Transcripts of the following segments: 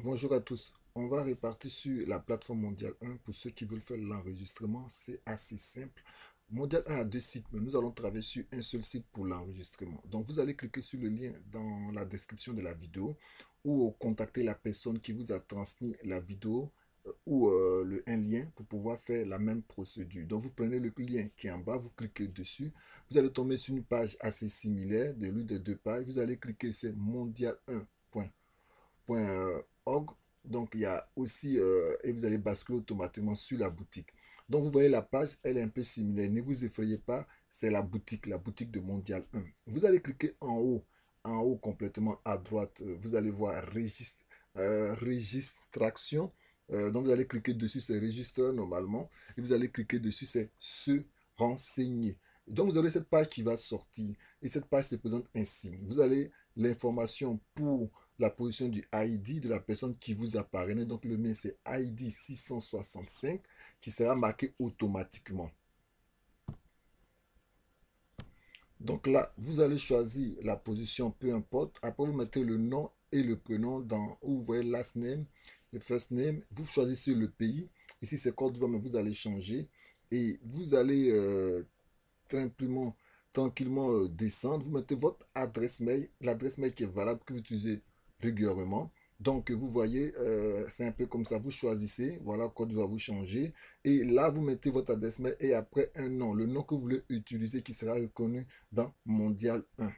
Bonjour à tous. On va répartir sur la plateforme Mondial 1 pour ceux qui veulent faire l'enregistrement. C'est assez simple. Mondial 1 a deux sites, mais nous allons travailler sur un seul site pour l'enregistrement. Donc vous allez cliquer sur le lien dans la description de la vidéo ou contacter la personne qui vous a transmis la vidéo ou un lien pour pouvoir faire la même procédure. Donc vous prenez le lien qui est en bas, vous cliquez dessus. Vous allez tomber sur une page assez similaire de l'une des deux pages. Vous allez cliquer sur mondial1.org. Donc, il y a aussi, et vous allez basculer automatiquement sur la boutique. Donc, vous voyez la page, elle est un peu similaire. Ne vous effrayez pas, c'est la boutique de Mondial 1. Vous allez cliquer en haut complètement à droite. Vous allez voir registration. Donc, vous allez cliquer dessus, c'est register normalement. Et vous allez cliquer dessus, c'est se renseigner. Donc, vous aurez cette page qui va sortir. Et cette page se présente ainsi. Vous avez l'information pour la position du ID de la personne qui vous apparaît. Donc le mien c'est ID 665 qui sera marqué automatiquement. Donc là, vous allez choisir la position, peu importe. Après, vous mettez le nom et le prénom dans où vous voyez last name et first name. Vous choisissez le pays. Ici, c'est Côte d'Ivoire, mais vous allez changer. Et vous allez tranquillement, descendre. Vous mettez votre adresse mail, l'adresse mail qui est valable, que vous utilisez régulièrement. Donc, vous voyez, c'est un peu comme ça. Vous choisissez, voilà, code va vous changer. Et là, vous mettez votre adresse mail et après un nom, le nom que vous voulez utiliser qui sera reconnu dans Mondial 1.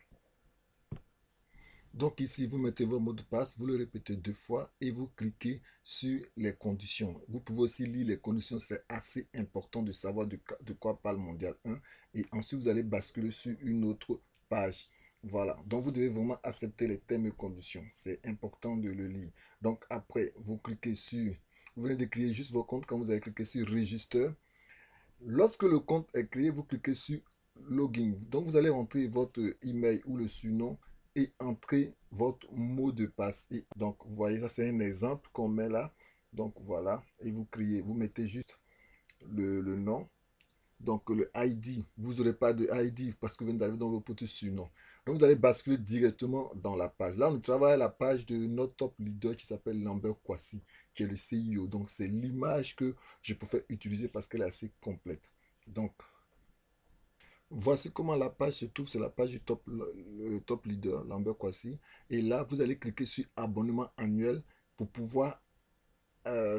Donc ici, vous mettez votre mot de passe, vous le répétez deux fois et vous cliquez sur les conditions. Vous pouvez aussi lire les conditions, c'est assez important de savoir de quoi parle Mondial 1. Et ensuite, vous allez basculer sur une autre page. Voilà, donc vous devez vraiment accepter les termes et conditions. C'est important de le lire. Donc après, vous cliquez sur, vous venez de créer juste vos comptes quand vous avez cliqué sur Register. Lorsque le compte est créé, vous cliquez sur Login. Donc, vous allez entrer votre email ou le surnom et entrer votre mot de passe. Et donc, vous voyez, ça c'est un exemple qu'on met là. Donc, voilà. Et vous créez, vous mettez juste le nom. Donc, le ID, vous n'aurez pas de ID parce que vous venez d'arriver dans votre surnom. Donc, vous allez basculer directement dans la page. Là, on travaille à la page de notre top leader qui s'appelle Lambert Kwasi, qui est le CIO. Donc, c'est l'image que je préfère utiliser parce qu'elle est assez complète. Donc, voici comment la page se trouve. C'est la page du le top leader, Lambert Kwasi. Et là, vous allez cliquer sur abonnement annuel pour pouvoir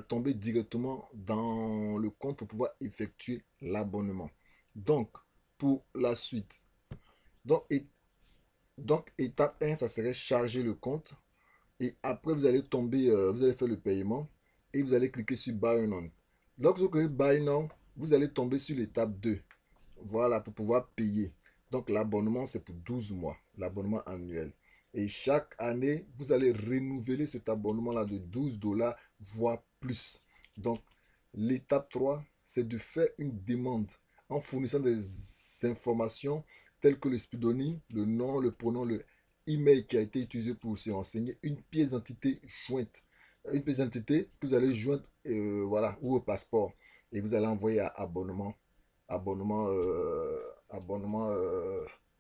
tomber directement dans le compte pour pouvoir effectuer l'abonnement. Donc, pour la suite, donc, étape 1, ça serait charger le compte. Et après, vous allez tomber, vous allez faire le paiement et vous allez cliquer sur Buy Now. Lorsque vous cliquez Buy Now, vous allez tomber sur l'étape 2. Voilà, pour pouvoir payer. Donc, l'abonnement, c'est pour 12 mois, l'abonnement annuel. Et chaque année, vous allez renouveler cet abonnement-là de 12 dollars, voire plus. Donc, l'étape 3, c'est de faire une demande en fournissant des informations telles que le pseudonyme, le nom, le pronom, le email qui a été utilisé pour se renseigner, une pièce d'identité jointe. Une pièce d'identité que vous allez joindre, voilà, ou au passeport. Et vous allez envoyer à abonnement,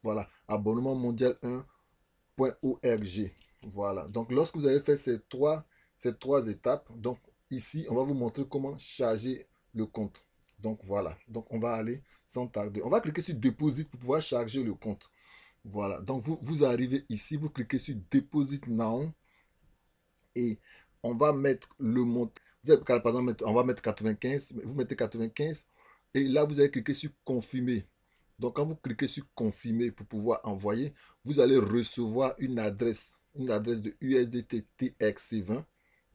voilà, abonnement mondial 1.org. Voilà. Donc, lorsque vous avez fait ces trois étapes, donc ici, on va vous montrer comment charger le compte. Donc, voilà. Donc, on va aller sans tarder. On va cliquer sur Deposit pour pouvoir charger le compte. Voilà. Donc, vous arrivez ici, vous cliquez sur Deposit Now et on va mettre le montant. Vous avez, par exemple, on va mettre 95. Vous mettez 95 et là, vous allez cliquer sur Confirmer. Donc, quand vous cliquez sur Confirmer pour pouvoir envoyer, vous allez recevoir une adresse de USDT TXC20.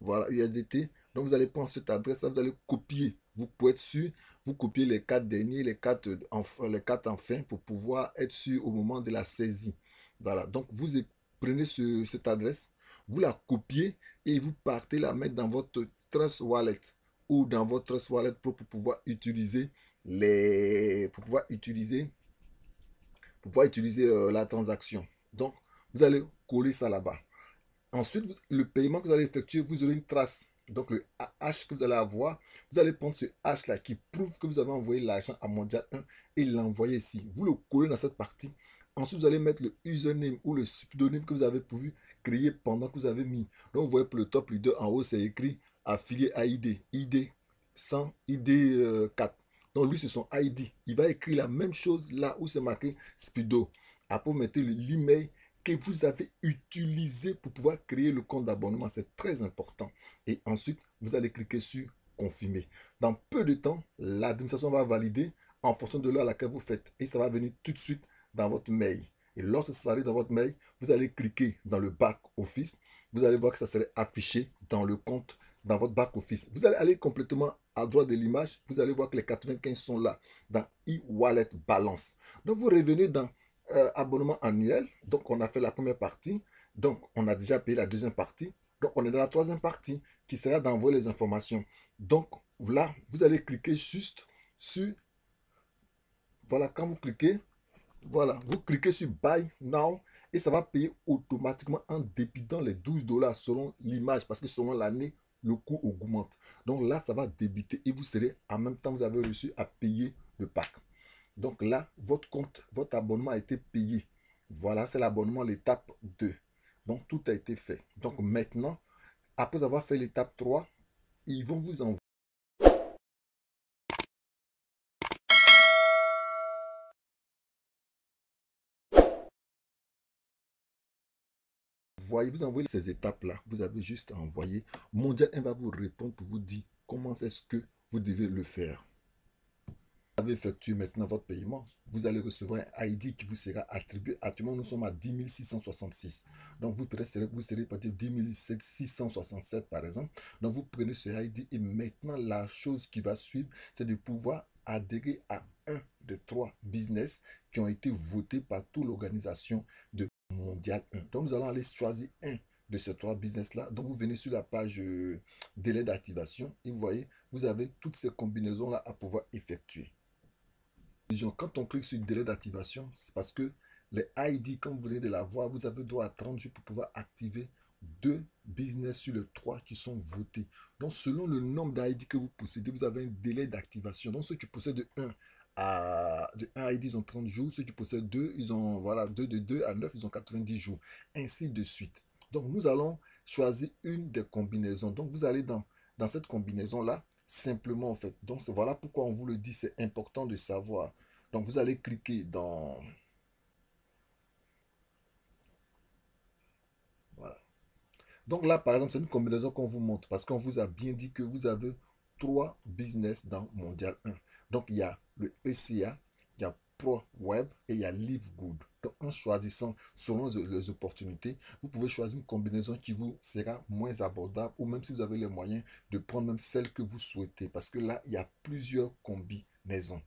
Voilà, USDT. Donc, vous allez prendre cette adresse-là, vous allez copier. Vous pouvez être sûr, vous copiez les quatre derniers, les quatre en fin pour pouvoir être sûr au moment de la saisie. Voilà, donc vous prenez cette adresse, vous la copiez et vous partez la mettre dans votre Trust Wallet ou dans votre Trust Wallet Pro pour pouvoir utiliser la transaction. Donc, vous allez coller ça là-bas. Ensuite, le paiement que vous allez effectuer, vous aurez une trace. Donc, le hash que vous allez avoir, vous allez prendre ce hash-là qui prouve que vous avez envoyé l'argent à Mondial 1 et l'envoyer ici. Vous le collez dans cette partie. Ensuite, vous allez mettre le username ou le pseudonyme que vous avez prévu créé pendant que vous avez mis. Donc, vous voyez pour le top leader en haut, c'est écrit affilié ID, ID 100, ID 4. Donc, lui, c'est son ID. Il va écrire la même chose là où c'est marqué Speedo. Après, vous mettez l'email que vous avez utilisé pour pouvoir créer le compte d'abonnement. C'est très important. Et ensuite, vous allez cliquer sur confirmer. Dans peu de temps, l'administration va valider en fonction de l'heure à laquelle vous faites. Et ça va venir tout de suite dans votre mail. Et lorsque ça arrive dans votre mail, vous allez cliquer dans le back office. Vous allez voir que ça serait affiché dans le compte, dans votre back office. Vous allez aller complètement à droite de l'image. Vous allez voir que les 95 sont là, dans e-wallet balance. Donc, vous revenez dans abonnement annuel. Donc, on a fait la première partie. Donc, on a déjà payé la deuxième partie. Donc, on est dans la troisième partie qui sera d'envoyer les informations. Donc, là, vous allez cliquer juste sur... Voilà, quand vous cliquez, voilà, vous cliquez sur Buy Now et ça va payer automatiquement en débitant les 12 dollars selon l'image parce que selon l'année, le coût augmente. Donc là, ça va débiter et vous serez en même temps, vous avez reçu à payer le pack. Donc là, votre compte, votre abonnement a été payé. Voilà, c'est l'abonnement, l'étape 2. Donc tout a été fait. Donc maintenant, après avoir fait l'étape 3, ils vont vous envoyer. Vous envoyez ces étapes-là. Vous avez juste à envoyer. Mondial 1 va vous répondre pour vous dire comment est-ce que vous devez le faire. Vous avez effectué maintenant votre paiement. Vous allez recevoir un ID qui vous sera attribué. Actuellement, nous sommes à 10 666. Donc, vous serez peut-être 10 667 par exemple. Donc, vous prenez ce ID et maintenant, la chose qui va suivre, c'est de pouvoir adhérer à un de 3 business qui ont été votés par toute l'organisation de Mondial 1. Donc, nous allons aller choisir un de ces 3 business-là. Donc, vous venez sur la page délai d'activation et vous voyez, vous avez toutes ces combinaisons-là à pouvoir effectuer. Quand on clique sur délai d'activation, c'est parce que les ID, comme vous venez de la voir, vous avez droit à 30 jours pour pouvoir activer 2 business sur les 3 qui sont votés. Donc, selon le nombre d'ID que vous possédez, vous avez un délai d'activation. Donc, ceux qui possèdent de 1 ID, ils ont 30 jours. Ceux qui possèdent 2, ils ont, voilà, de 2 à 9, ils ont 90 jours. Ainsi de suite. Donc, nous allons choisir une des combinaisons. Donc, vous allez dans cette combinaison-là, simplement en fait. Donc, voilà pourquoi on vous le dit, c'est important de savoir. Donc, vous allez cliquer dans... Voilà. Donc là, par exemple, c'est une combinaison qu'on vous montre parce qu'on vous a bien dit que vous avez 3 business dans Mondial 1. Donc, il y a le ECA, il y a Pro Web et il y a Live Good. Donc, en choisissant selon les opportunités, vous pouvez choisir une combinaison qui vous sera moins abordable ou même si vous avez les moyens de prendre même celle que vous souhaitez parce que là, il y a plusieurs combinaisons.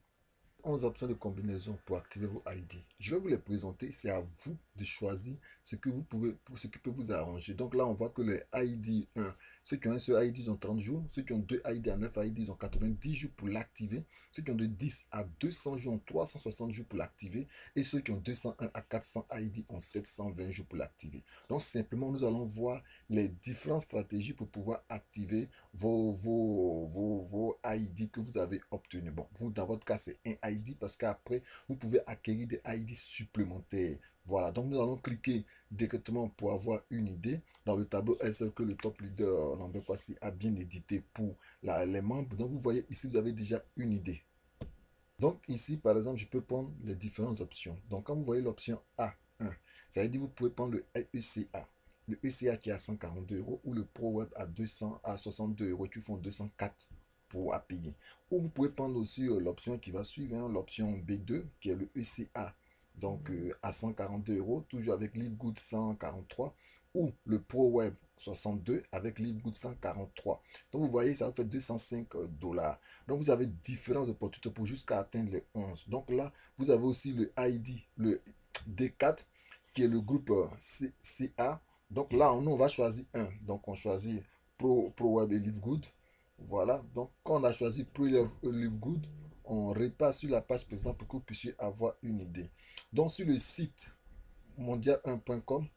11 options de combinaison pour activer vos ID. Je vais vous les présenter. C'est à vous de choisir ce que vous pouvez, ce qui peut vous arranger. Donc là, on voit que les ID 1, ceux qui ont un seul ID, ils ont 30 jours. Ceux qui ont 2 ID à 9 ID, ils ont 90 jours pour l'activer. Ceux qui ont de 10 à 200 jours ont 360 jours pour l'activer. Et ceux qui ont 201 à 400 ID ont 720 jours pour l'activer. Donc simplement, nous allons voir les différentes stratégies pour pouvoir activer vos ID que vous avez obtenus. Bon, vous, dans votre cas, c'est un ID parce qu'après, vous pouvez acquérir des ID supplémentaires. Voilà, donc nous allons cliquer directement pour avoir une idée. Dans le tableau SL que le top leader Lambert Kwasi a bien édité pour les membres. Donc vous voyez ici, vous avez déjà une idée. Donc ici, par exemple, je peux prendre les différentes options. Donc quand vous voyez l'option A1, ça veut dire que vous pouvez prendre le ECA. Le ECA qui est à 142 euros ou le Pro Web à 62 euros qui font 204 pour à payer. Ou vous pouvez prendre aussi l'option qui va suivre, hein, l'option B2 qui est le ECA. Donc à 142 euros, toujours avec LiveGood 143 ou le Pro Web 62 avec LiveGood 143. Donc vous voyez, ça vous fait 205 dollars. Donc vous avez différentes opportunités pour jusqu'à atteindre les 11. Donc là, vous avez aussi le ID, le D4 qui est le groupe CA. Donc là, nous, on va choisir un. Donc on choisit Pro Web et LiveGood. Voilà. Donc quand on a choisi Pro LiveGood, on repasse sur la page précédente pour que vous puissiez avoir une idée. Donc sur le site mondial1.com,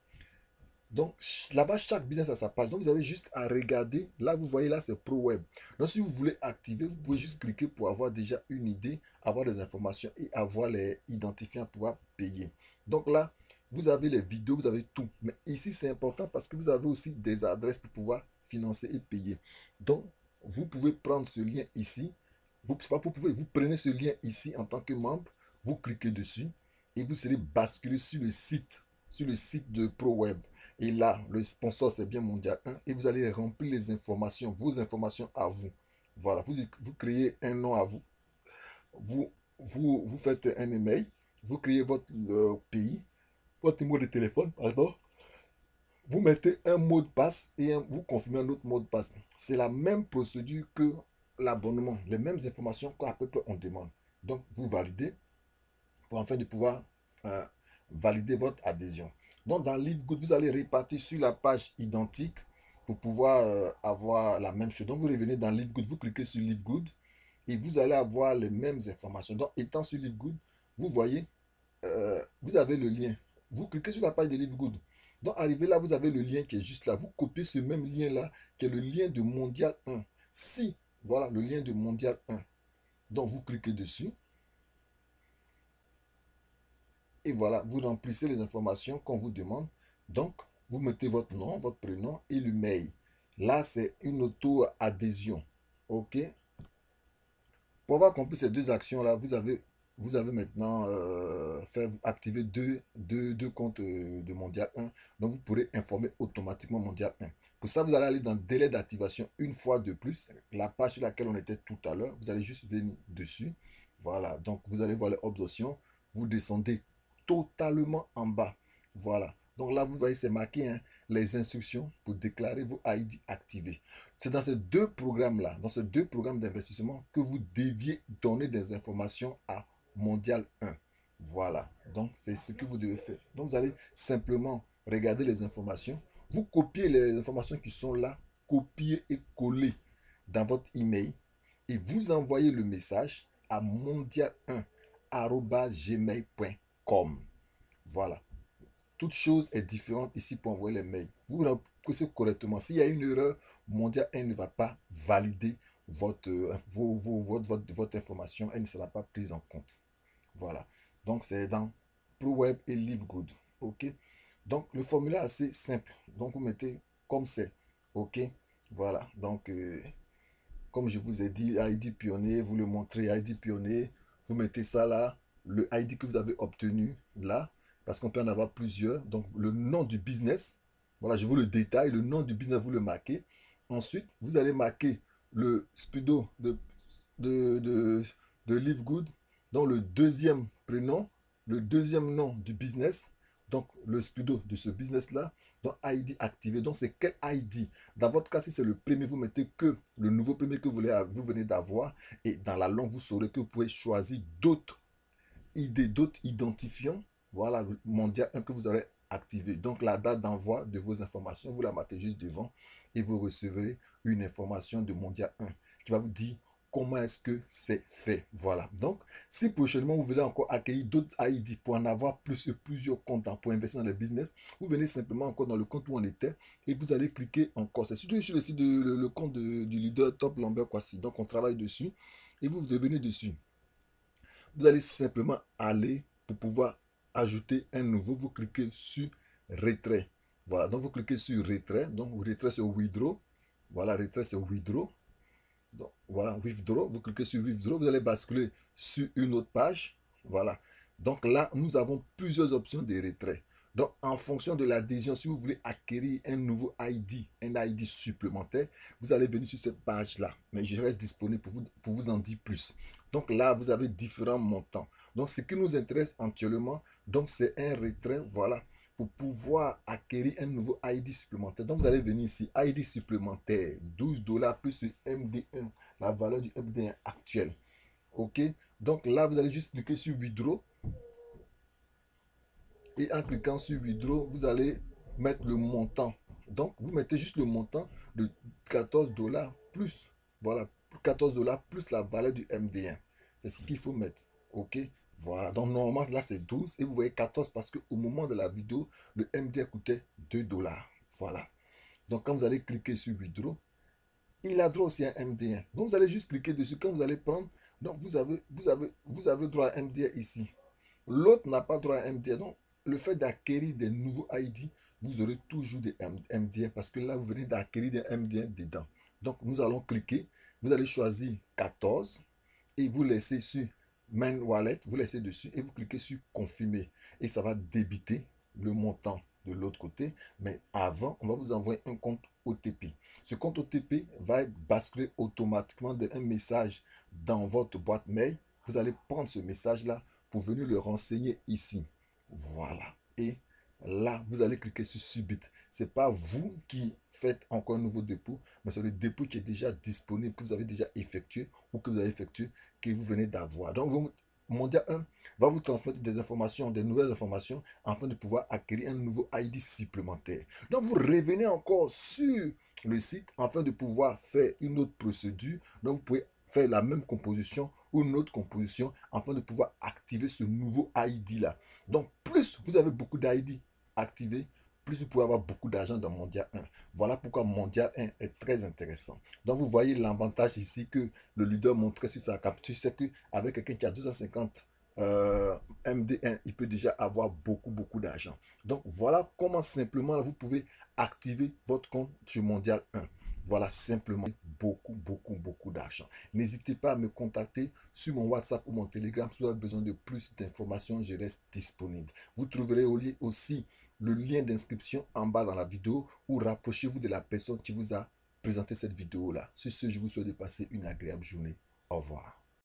donc là-bas, chaque business a sa page. Donc vous avez juste à regarder. Là, vous voyez, là, c'est Pro Web. Donc si vous voulez activer, vous pouvez juste cliquer pour avoir déjà une idée, avoir des informations et avoir les identifiants pour pouvoir payer. Donc là, vous avez les vidéos, vous avez tout. Mais ici, c'est important parce que vous avez aussi des adresses pour pouvoir financer et payer. Donc, vous pouvez prendre ce lien ici. C'est pas vous pouvez, vous prenez ce lien ici en tant que membre, vous cliquez dessus et vous serez basculé sur le site de ProWeb. Et là, le sponsor, c'est bien Mondial 1 et vous allez remplir les informations, vos informations à vous. Voilà, vous créez un nom à vous. Vous faites un email, vous créez votre pays, votre numéro de téléphone, pardon. Vous mettez un mot de passe et vous confirmez un autre mot de passe. C'est la même procédure que l'abonnement, les mêmes informations qu'à peu près on demande. Donc, vous validez pour enfin de pouvoir euh, valider votre adhésion. Donc, dans LiveGood, vous allez répartir sur la page identique pour pouvoir avoir la même chose. Donc, vous revenez dans LiveGood, vous cliquez sur LiveGood et vous allez avoir les mêmes informations. Donc, étant sur LiveGood, vous voyez, vous avez le lien. Vous cliquez sur la page de LiveGood. Donc, arrivé là, vous avez le lien qui est juste là. Vous copiez ce même lien-là, qui est le lien de Mondial 1. Si, voilà, le lien de Mondial 1. Donc, vous cliquez dessus. Et voilà, vous remplissez les informations qu'on vous demande. Donc, vous mettez votre nom, votre prénom et le mail. Là, c'est une auto-adhésion. OK? Pour avoir accompli ces deux actions-là, vous avez maintenant activé deux comptes de Mondial 1. Donc, vous pourrez informer automatiquement Mondial 1. Pour ça, vous allez aller dans délai d'activation une fois de plus. La page sur laquelle on était tout à l'heure, vous allez juste venir dessus. Voilà, donc vous allez voir les options. Vous descendez totalement en bas. Voilà. Donc là, vous voyez, c'est marqué hein, les instructions pour déclarer vos ID activés. C'est dans ces deux programmes-là, dans ces deux programmes d'investissement, que vous deviez donner des informations à Mondial 1. Voilà. Donc, c'est ce que vous devez faire. Donc, vous allez simplement regarder les informations. Vous copiez les informations qui sont là, copier et coller dans votre email et vous envoyez le message à mondial1@gmail.com. Voilà. Toute chose est différente ici pour envoyer les mails. Vous remplissez correctement. S'il y a une erreur, Mondial 1 ne va pas valider votre information. Elle ne sera pas prise en compte. Voilà. Donc, c'est dans ProWeb et LiveGood. OK. Donc, le formulaire est assez simple. Donc, vous mettez comme c'est. OK. Voilà. Donc, comme je vous ai dit, ID Pionnier, vous le montrez, ID Pionnier, vous mettez ça là, le ID que vous avez obtenu là, parce qu'on peut en avoir plusieurs. Donc, le nom du business, voilà, je vous le détaille, le nom du business, vous le marquez. Ensuite, vous allez marquer le speedo de, de, de LiveGood, donc le deuxième prénom, le deuxième nom du business, donc le speedo de ce business-là, donc ID activé. Donc, c'est quel ID? Dans votre cas, si c'est le premier, vous mettez que le nouveau premier que vous venez d'avoir. Et dans la langue, vous saurez que vous pouvez choisir d'autres idées, d'autres identifiants. Voilà, mondial 1 que vous aurez activé. Donc, la date d'envoi de vos informations, vous la marquez juste devant et vous recevrez une information de mondial 1 qui va vous dire comment est-ce que c'est fait. Voilà. Donc, si prochainement vous voulez encore accueillir d'autres ID pour en avoir plus et plusieurs comptes pour investir dans le business, vous venez simplement encore dans le compte où on était et vous allez cliquer encore. C'est surtout sur le site le compte du leader Top Lambert Kwasi. Donc, on travaille dessus et vous devenez dessus. Vous allez simplement aller pour pouvoir ajouter un nouveau. Vous cliquez sur retrait. Voilà. Donc, vous cliquez sur retrait. Donc, retrait c'est withdraw. Voilà, retrait c'est withdraw. Donc, voilà, withdraw, vous cliquez sur withdraw, vous allez basculer sur une autre page. Voilà. Donc là, nous avons plusieurs options de retrait. Donc, en fonction de l'adhésion, si vous voulez acquérir un nouveau ID, un ID supplémentaire, vous allez venir sur cette page-là. Mais je reste disponible pour vous en dire plus. Donc là, vous avez différents montants. Donc, ce qui nous intéresse actuellement, donc c'est un retrait, voilà, pour pouvoir acquérir un nouveau ID supplémentaire. Donc, vous allez venir ici, ID supplémentaire, 12 dollars plus le MD1, la valeur du MD1 actuel. OK? Donc là, vous allez juste cliquer sur Withdraw. Et en cliquant sur Withdraw, vous allez mettre le montant. Donc, vous mettez juste le montant de 14 dollars plus, voilà, 14 dollars plus la valeur du MD1. C'est ce qu'il faut mettre. OK? Voilà. Donc, normalement, là, c'est 12. Et vous voyez 14 parce qu'au moment de la vidéo, le MD1 coûtait 2 dollars. Voilà. Donc, quand vous allez cliquer sur Withdraw, il a droit aussi à un MD1. Donc, vous allez juste cliquer dessus. Quand vous allez prendre, donc vous avez droit à un MD1 ici. L'autre n'a pas droit à un MD1. Donc, le fait d'acquérir des nouveaux ID, vous aurez toujours des MDN parce que là, vous venez d'acquérir des MDN dedans. Donc, nous allons cliquer. Vous allez choisir 14 et vous laissez sur Main Wallet, vous laissez dessus et vous cliquez sur Confirmer. Et ça va débiter le montant de l'autre côté. Mais avant, on va vous envoyer un compte OTP. Ce compte OTP va être basculé automatiquement d'un message dans votre boîte mail. Vous allez prendre ce message-là pour venir le renseigner ici. Voilà. Et là, vous allez cliquer sur Subit. Ce n'est pas vous qui faites encore un nouveau dépôt, mais c'est le dépôt qui est déjà disponible, que vous avez déjà effectué ou que vous avez effectué, que vous venez d'avoir. Donc, Mondial 1 va vous transmettre des informations, des nouvelles informations, afin de pouvoir acquérir un nouveau ID supplémentaire. Donc, vous revenez encore sur le site afin de pouvoir faire une autre procédure. Donc, vous pouvez faire la même composition ou une autre composition afin de pouvoir activer ce nouveau ID là. Donc, plus vous avez beaucoup d'ID activés, plus vous pouvez avoir beaucoup d'argent dans Mondial 1. Voilà pourquoi Mondial 1 est très intéressant. Donc, vous voyez l'avantage ici que le leader montrait sur sa capture, c'est qu'avec quelqu'un qui a 250 MD1, il peut déjà avoir beaucoup d'argent. Donc, voilà comment simplement là, vous pouvez activer votre compte sur Mondial 1. Voilà simplement beaucoup d'argent. N'hésitez pas à me contacter sur mon WhatsApp ou mon Telegram si vous avez besoin de plus d'informations, je reste disponible. Vous trouverez aussi le lien d'inscription en bas dans la vidéo ou rapprochez-vous de la personne qui vous a présenté cette vidéo-là. Sur ce, je vous souhaite de passer une agréable journée. Au revoir.